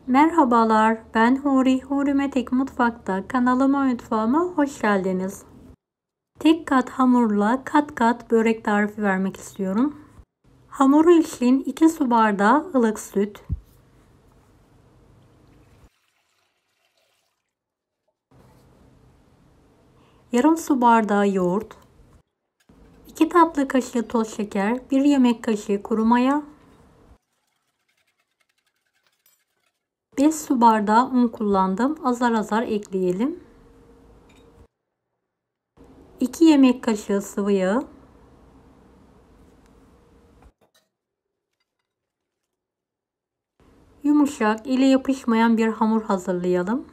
Merhabalar, ben Huri. Huri Tek Mutfak'ta mutfağıma hoş geldiniz. Tek kat hamurla kat kat börek tarifi vermek istiyorum. Hamuru için 2 su bardağı ılık süt, yarım su bardağı yoğurt, 2 tatlı kaşığı toz şeker, 1 yemek kaşığı kuru maya, 5 su bardağı un kullandım. Azar azar ekleyelim. 2 yemek kaşığı sıvı yağ, yumuşak, ele yapışmayan bir hamur hazırlayalım.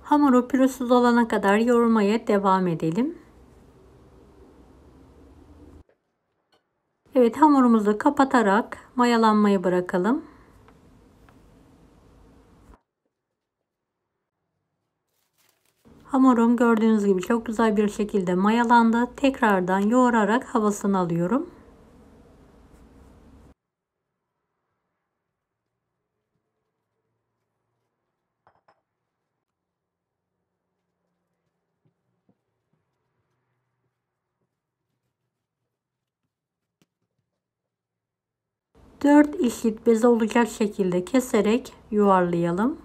Hamuru pürüzsüz olana kadar yoğurmaya devam edelim. Evet, hamurumuzu kapatarak mayalanmayı bırakalım. Hamurum gördüğünüz gibi çok güzel bir şekilde mayalandı. Tekrardan yoğurarak havasını alıyorum. Dört eşit beze olacak şekilde keserek yuvarlayalım.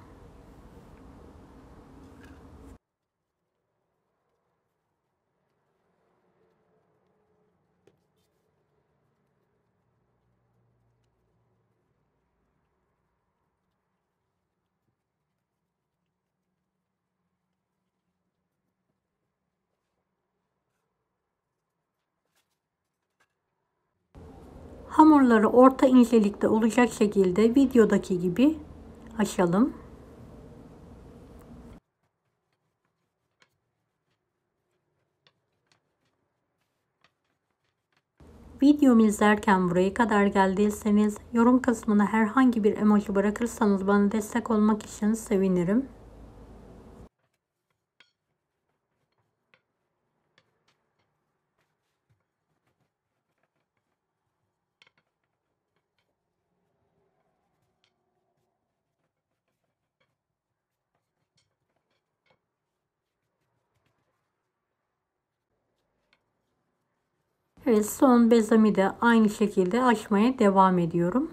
Hamurları orta incelikte olacak şekilde videodaki gibi açalım. Videomu izlerken buraya kadar geldiyseniz yorum kısmına herhangi bir emoji bırakırsanız bana destek olmak için sevinirim. Evet, son bezemi de aynı şekilde açmaya devam ediyorum.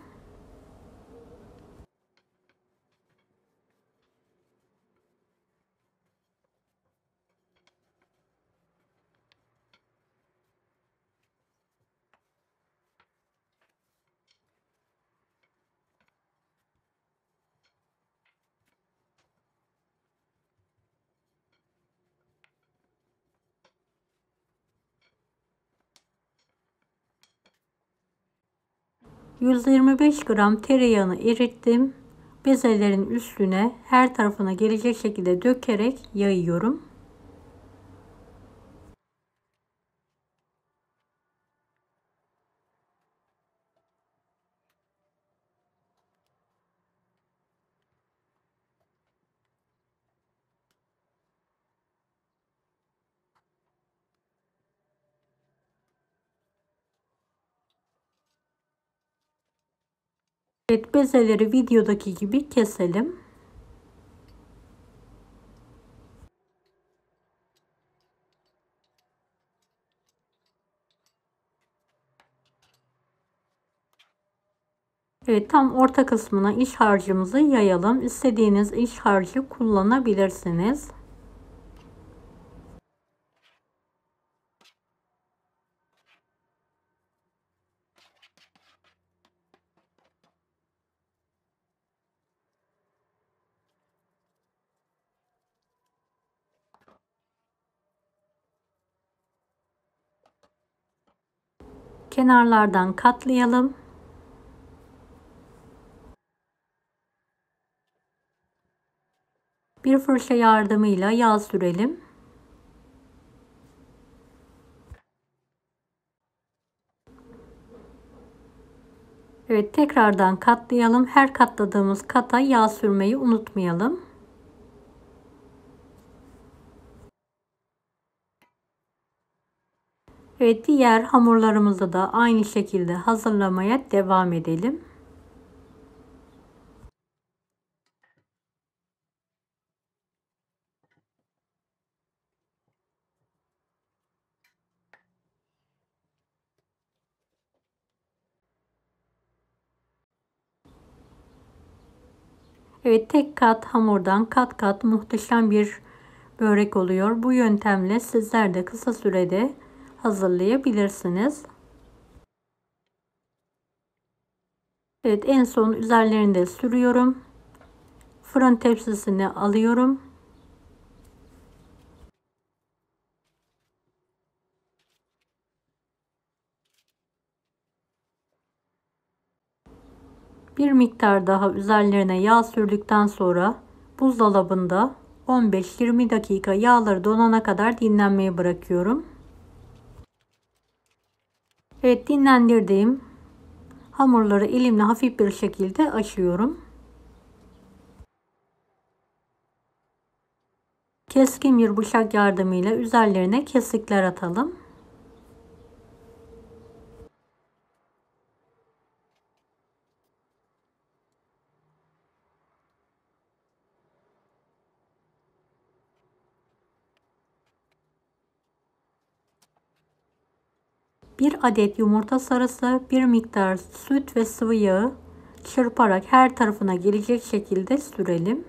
...125 gram tereyağını erittim. Bezelerin üstüne her tarafına gelecek şekilde dökerek yayıyorum. Evet, bezeleri videodaki gibi keselim. Evet, tam orta kısmına iç harcımızı yayalım. İstediğiniz iç harcı kullanabilirsiniz. Kenarlardan katlayalım. Bir fırça yardımıyla yağ sürelim. Evet, tekrardan katlayalım. Her katladığımız kata yağ sürmeyi unutmayalım. Evet, diğer hamurlarımızı da aynı şekilde hazırlamaya devam edelim. Evet, tek kat hamurdan kat kat muhteşem bir börek oluyor. Bu yöntemle sizler de kısa sürede hazırlayabilirsiniz. Evet, en son üzerlerinde sürüyorum. Fırın tepsisine alıyorum. Bir miktar daha üzerlerine yağ sürdükten sonra buzdolabında 15-20 dakika yağları donana kadar dinlenmeye bırakıyorum. Evet, dinlendirdiğim hamurları elimle hafif bir şekilde açıyorum. Keskin bir bıçak yardımıyla üzerlerine kesikler atalım. Bir adet yumurta sarısı, bir miktar süt ve sıvı yağı çırparak her tarafına gelecek şekilde sürelim.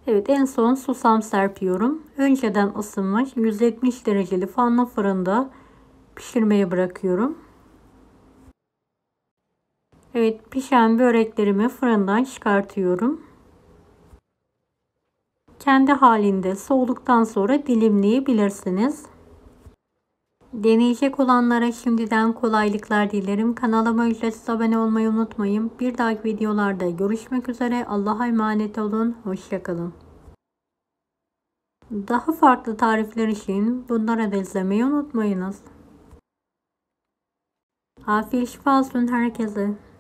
Evet, en son susam serpiyorum. Önceden ısınmış 170 dereceli fanlı fırında pişirmeye bırakıyorum. Evet, pişen böreklerimi fırından çıkartıyorum. Kendi halinde soğuduktan sonra dilimleyebilirsiniz. Deneyecek olanlara şimdiden kolaylıklar dilerim. Kanalıma ücretsiz abone olmayı unutmayın. Bir dahaki videolarda görüşmek üzere. Allah'a emanet olun. Hoşça kalın. Daha farklı tarifler için bunları da izlemeyi unutmayınız. Afiyet şifa olsun herkese.